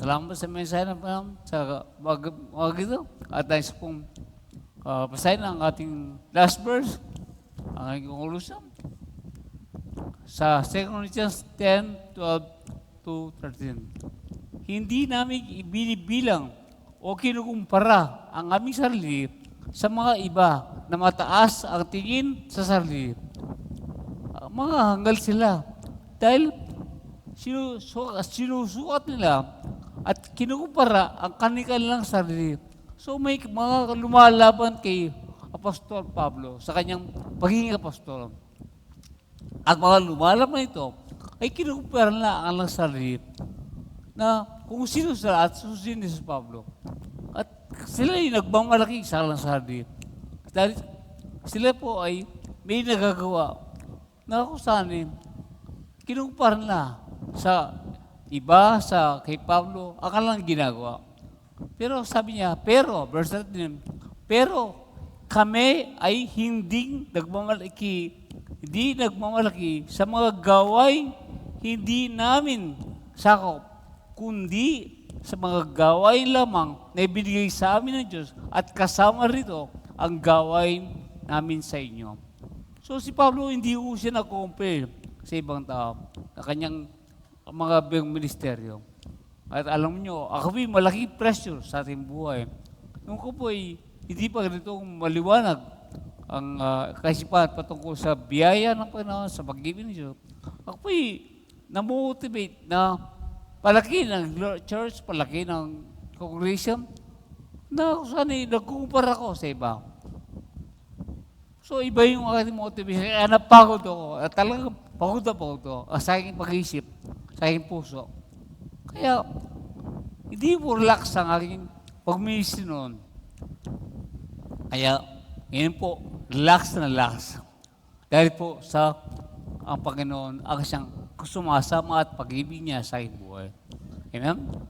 Salamat sa mensahe ng Panginoon sa wag ito. At tayo sa pong basahin ang ating last verse, ang aking conclusion. Sa 2 Corinthians 10:12 to 13. Hindi namin ibinibilang o kinukumpara ang aming sarili sa mga iba na mataas ang tingin sa sarili. Mga hanggal sila dahil sinusukat nila at kinukumpara ang kanilang sarili. So may mga lumalaban kay Apostol Pablo sa kanyang pagiging apostol. At mga lumalaban ito ay kinukumpara na ang sarili na kung sino sila at sino si Pablo. At sila ay nagmamalaki sa sarili. Dahil sila po ay may nagagawa na kung saan kinukumpara na sa iba, sa kay Pablo, ang kanilang ginagawa. Pero sabi niya, verse 13, pero kami ay hindi nagmamalaki sa mga gaway hindi namin sakop, kundi sa mga gaway lamang na ibinigay sa amin ng Diyos at kasama rito ang gaway namin sa inyo. So si Pablo hindi ko siya nag-compare sa ibang tao, na kanyang mga ministeryo. At alam niyo, ako ay malaking pressure sa ating buhay. Nung ko po ay hindi pa ganito maliwanag ang kaisipan patungkol sa biyaya ng Panginoon, sa pag-ibig ng Diyos. Ako po ay namotivate na palaki ng church, palaki ng congregation, na kung saan nagkukumpara ko sa iba. So, iba yung aking motivation. Kaya napagod ako. At talagang pagod ako sa aking pag-iisip, sa aking puso. Kaya, hindi po relax ang aking pag-ministry noon. Kaya, ngayon po, relax na relax. Dahil po sa ang Panginoon, ang siyang sumasama at pag-ibig niya sa aking buhay. Amen?